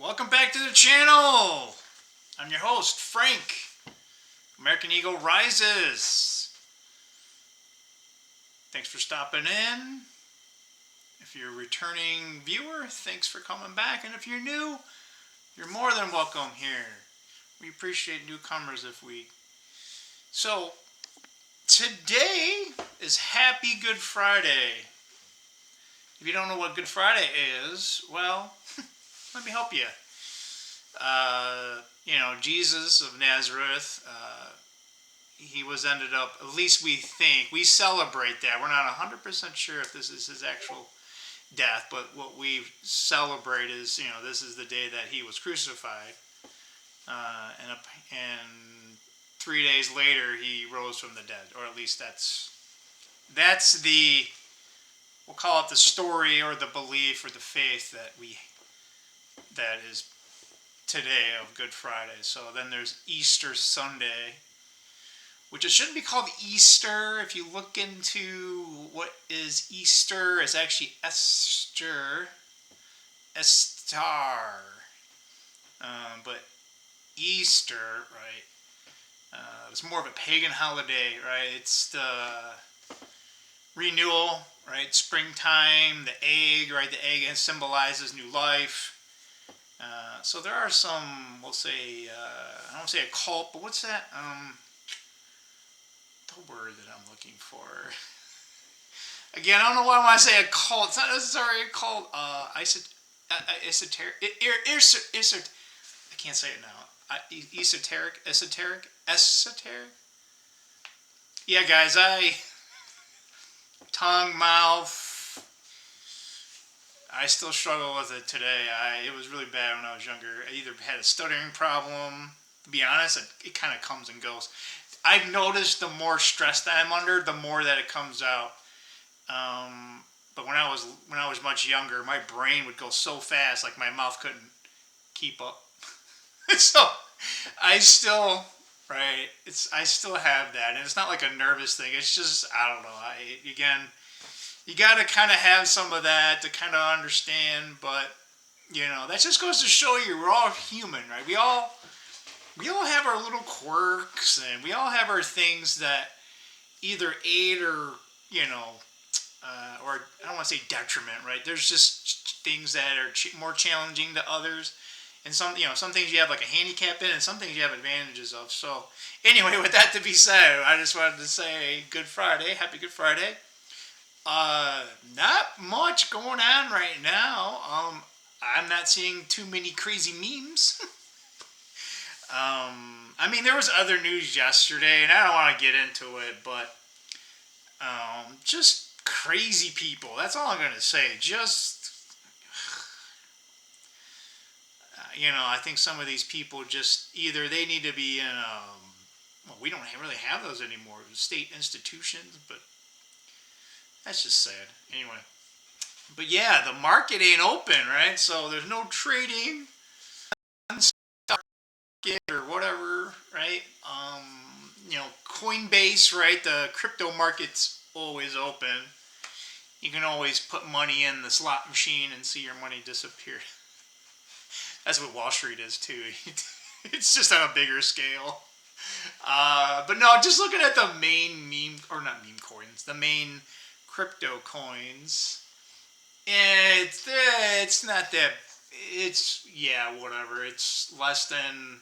Welcome back to the channel. I'm your host, Frank. American Eagle Rises. Thanks for stopping in. If you're a returning viewer, thanks for coming back. And if you're new, you're more than welcome here. We appreciate newcomers if we... So, today is Happy Good Friday. If you don't know what Good Friday is, well, let me help you. Jesus of Nazareth, he was ended up, at least we think, we celebrate that. We're not 100% sure if this is his actual death, but what we celebrate is, this is the day that he was crucified. And 3 days later, he rose from the dead, or at least that's the, we'll call it the story or the belief or the faith that is today of Good Friday. So then there's Easter Sunday, which it shouldn't be called Easter. If you look into what is Easter, it's actually Estar. But Easter, right? It's more of a pagan holiday, right? It's the renewal, right? Springtime, the egg, right? The egg symbolizes new life. So there are some, we'll say, I don't want to say a cult, but what's that? The word that I'm looking for. Again, I don't know why when I say a cult, it's not necessarily a cult. Esoteric. I can't say it now. Esoteric. Yeah, guys, tongue, mouth. I still struggle with it today. It was really bad when I was younger. I either had a stuttering problem. To be honest, it kind of comes and goes. I've noticed the more stress that I'm under, the more that it comes out. But when I was much younger, my brain would go so fast, like my mouth couldn't keep up. So I still have that, and it's not like a nervous thing. It's just I don't know. You got to kind of have some of that to kind of understand, but that just goes to show you we're all human, right? We all have our little quirks, and we all have our things that either aid or or I don't want to say detriment, right? There's just things that are more challenging to others, and some things you have like a handicap in, and some things you have advantages of. So anyway, with that to be said, I just wanted to say Good Friday, Happy Good Friday. Not much going on right now. I'm not seeing too many crazy memes. There was other news yesterday, and I don't want to get into it, but just crazy people. That's all I'm going to say. Just, I think some of these people just either they need to be in, well, we don't really have those anymore, state institutions, but that's just sad. Anyway. But yeah, the market ain't open, right? So there's no trading or whatever, right? Coinbase, right? The crypto market's always open. You can always put money in the slot machine and see your money disappear. That's what Wall Street is too. It's just on a bigger scale. But no, just looking at the main not meme coins, the main crypto coins, it's not that, whatever, it's less than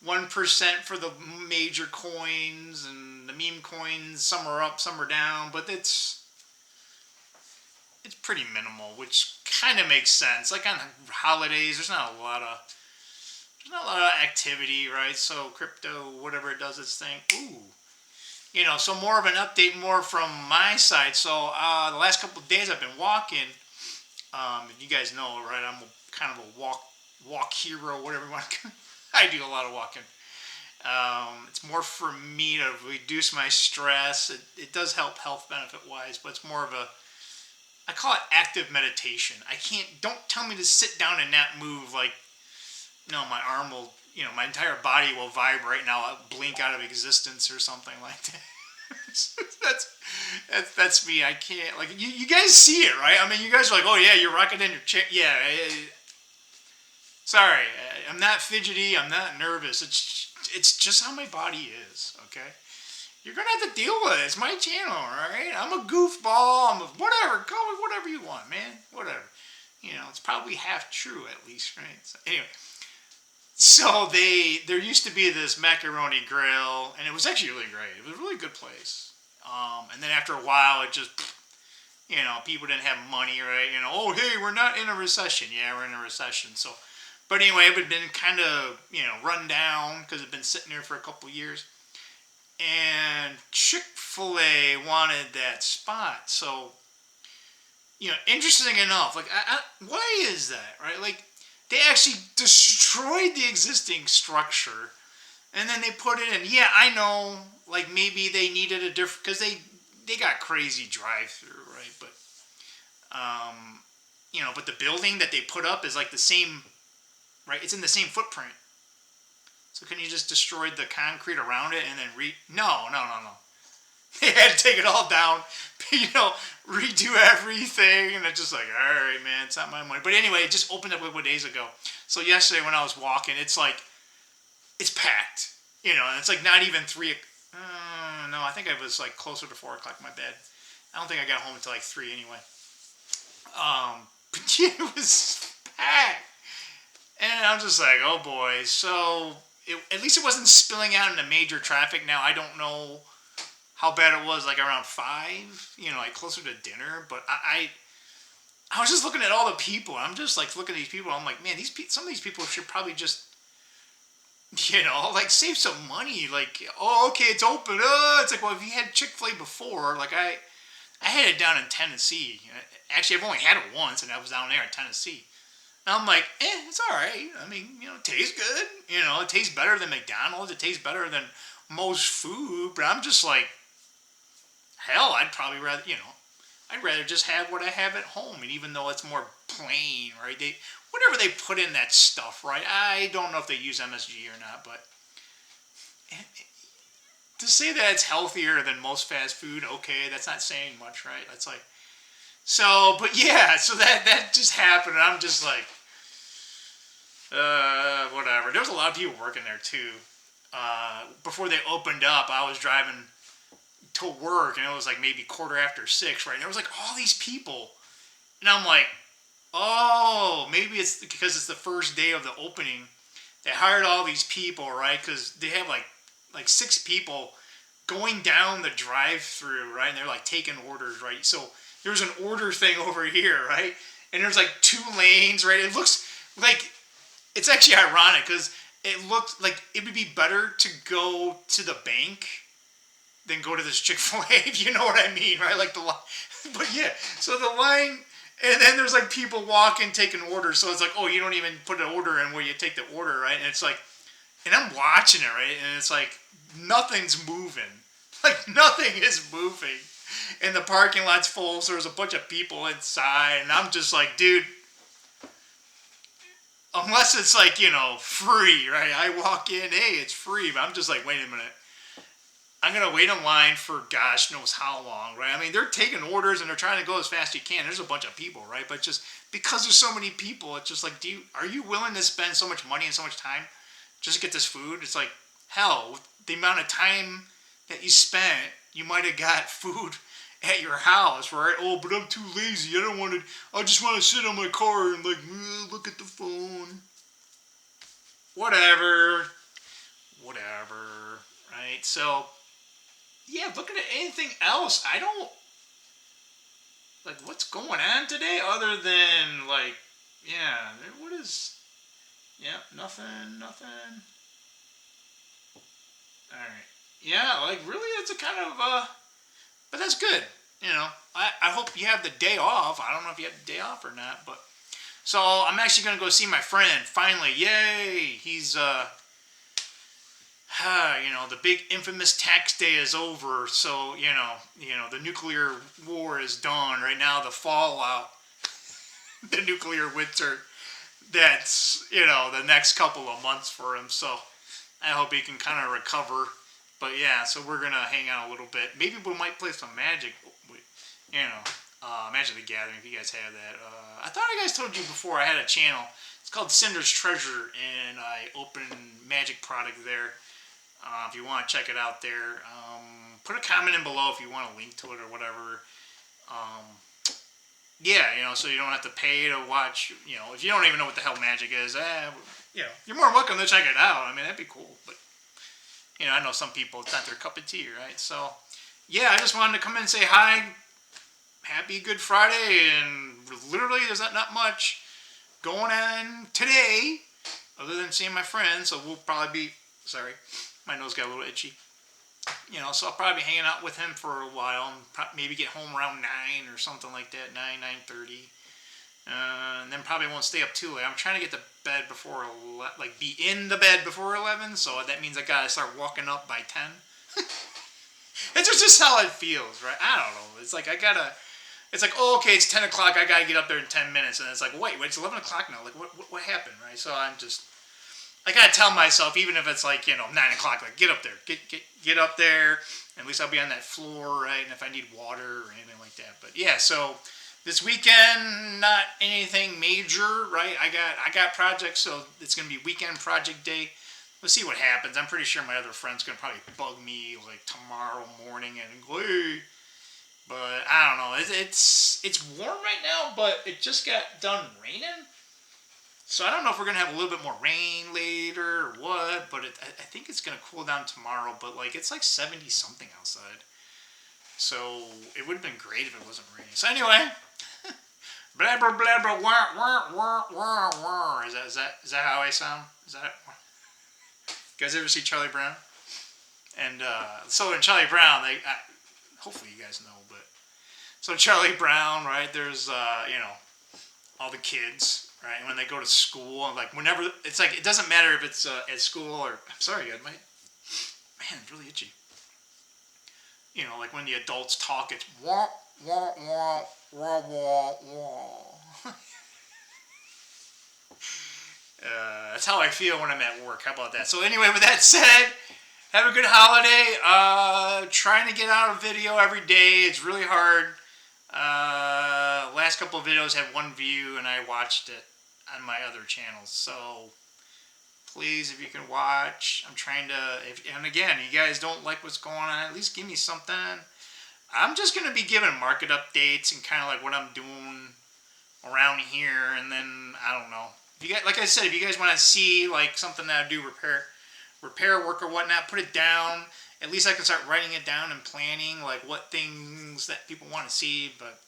1% for the major coins, and the meme coins, some are up, some are down, but it's pretty minimal, which kind of makes sense. Like on holidays, there's not a lot of activity, right? So crypto, whatever it does its thing. So more of an update, more from my side. So the last couple of days I've been walking. You guys know, right? I'm kind of a walk hero, whatever you want to. I do a lot of walking. It's more for me to reduce my stress. It does help health benefit wise, but it's more of I call it active meditation. Don't tell me to sit down and not move. Like, no, my arm will, my entire body will vibrate and I'll blink out of existence or something like that. that's me. I can't, like, you guys see it, right? You guys are like, oh yeah, you're rocking in your chair. Yeah. Sorry, I'm not fidgety. I'm not nervous. It's just how my body is. Okay. You're gonna have to deal with it. It's my channel, all right? I'm a goofball. I'm a whatever. Call me whatever you want, man. Whatever. It's probably half true at least, right? So anyway, so there used to be this macaroni grill, and it was actually really great. It was a really good place. And then after a while, it just, people didn't have money, right? Oh, hey, we're not in a recession. Yeah, we're in a recession. So, but anyway, it had been kind of, run down because it had been sitting there for a couple years. And Chick-fil-A wanted that spot. So, interesting enough, like, why is that, right? Like, they actually destroyed the existing structure, and then they put it in. Yeah, I know, like, maybe they needed a different, because they got crazy drive-through, right? But the building that they put up is like the same, right? It's in the same footprint. So can you just destroy the concrete around it and then No. They had to take it all down, redo everything, and it's just like, all right, man, it's not my money. But anyway, it just opened up a couple days ago. So yesterday when I was walking, it's like, it's packed, and it's like not even 3. No, I think I was like closer to 4 o'clock. My bad. I don't think I got home until like 3 anyway. But yeah, it was packed, and I'm just like, oh boy. So at least it wasn't spilling out into major traffic. Now I don't know how bad it was, like around 5, like closer to dinner. But I was just looking at all the people. I'm just like looking at these people. I'm like, man, some of these people should probably just, like save some money. Like, oh, okay, it's open. It's like, well, if you had Chick-fil-A before, like I had it down in Tennessee. Actually, I've only had it once, and I was down there in Tennessee. And I'm like, it's all right. I mean, it tastes good. It tastes better than McDonald's. It tastes better than most food. But I'm just like, hell, I'd probably rather, I'd rather just have what I have at home. And even though it's more plain, right? Whatever they put in that stuff, right? I don't know if they use MSG or not, but to say that it's healthier than most fast food, okay, that's not saying much, right? That's like, so, but yeah, so that just happened, and I'm just like, whatever. There was a lot of people working there too. Before they opened up, I was driving to work, and it was like maybe 6:15, right? And there was like all these people, and I'm like, oh, maybe it's because it's the first day of the opening. They hired all these people, right? Because they have like 6 people going down the drive-through, right? And they're like taking orders, right? So there's an order thing over here, right? And there's like 2 lanes, right? It looks like, it's actually ironic because it looked like it would be better to go to the bank than go to this Chick-fil-A, if you know what I mean, right? Like the line. But yeah, so the line, and then there's like people walking, taking orders. So it's like, oh, you don't even put an order in where you take the order, right? And it's like, and I'm watching it, right? And it's like, nothing's moving. Like, nothing is moving. And the parking lot's full, so there's a bunch of people inside. And I'm just like, dude, unless it's like, free, right? I walk in, hey, it's free. But I'm just like, wait a minute. I'm going to wait in line for gosh knows how long, right? I mean, they're taking orders and they're trying to go as fast as you can. There's a bunch of people, right? But just because there's so many people, it's just like, are you willing to spend so much money and so much time just to get this food? It's like, hell, the amount of time that you spent, you might have got food at your house, right? Oh, but I'm too lazy. I just want to sit on my car and like, look at the phone. Whatever, right? So, yeah, looking at anything else, I don't, like, what's going on today other than, like, yeah, what is, yeah, nothing. Alright. Yeah, like, really, it's a kind of, but that's good. I hope you have the day off. I don't know if you have the day off or not, but, so I'm actually going to go see my friend, finally. Yay! He's, the big infamous tax day is over, so, the nuclear war is done. Right now, the fallout, the nuclear winter, that's, the next couple of months for him, so I hope he can kind of recover. But yeah, so we're going to hang out a little bit. Maybe we might play some Magic, Magic the Gathering, if you guys have that. I thought I guys told you before I had a channel. It's It's called Cinder's Treasure, and I open magic product there. If you want to check it out there, put a comment in below if you want a link to it or whatever. Um, yeah, so you don't have to pay to watch. If you don't even know what the hell magic is, you're more welcome to check it out. I mean, that'd be cool. But I know some people it's not their cup of tea, right? So, yeah, I just wanted to come in and say hi. Happy Good Friday, and literally there's not much going on today other than seeing my friends. So we'll probably be sorry, my nose got a little itchy. So I'll probably be hanging out with him for a while, and maybe get home around 9 or something like that, 9:30. And then probably won't stay up too late. I'm trying to get to bed before, be in the bed before 11, so that means I gotta start walking up by 10. It's just how it feels, right? I don't know. It's like oh, okay, it's 10 o'clock, I gotta get up there in 10 minutes, and it's like, wait, it's 11 o'clock now, like, what happened, right? So I gotta tell myself, even if it's 9 o'clock, like, get up there, get up there, at least I'll be on that floor, right, and if I need water or anything like that. But yeah, so this weekend, not anything major, right? I got projects, so it's gonna be weekend project day. We'll see what happens. I'm pretty sure my other friend's gonna probably bug me like tomorrow morning and go, hey. But I don't know. It's warm right now, but it just got done raining. So I don't know if we're gonna have a little bit more rain later or what. But I think it's gonna cool down tomorrow. But it's like 70 something outside. So it would have been great if it wasn't raining. So anyway, blah blah blah blah wah wah wah wah wah. Is that how I sound? Is that? You guys ever see Charlie Brown? And so in Charlie Brown, hopefully you guys know, but so Charlie Brown, right? There's all the kids, right? And when they go to school, whenever it's it doesn't matter if it's at school or I'm sorry, man, it's really itchy. When the adults talk, it's wah wah wah wah wah wah. That's how I feel when I'm at work. How about that? So anyway, with that said, have a good holiday. Trying to get out a video every day. It's really hard. Last couple of videos had 1 view, and I watched it on my other channels. So please, if you can watch, I'm trying to. And again, you guys don't like what's going on, at least give me something. I'm just gonna be giving market updates and kind of what I'm doing around here, and then I don't know. If you guys, like I said, if you guys want to see something that I do repair work or whatnot, put it down. At least I can start writing it down and planning what things that people want to see. But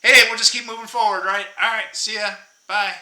hey, we'll just keep moving forward, right? All right, see ya. Bye.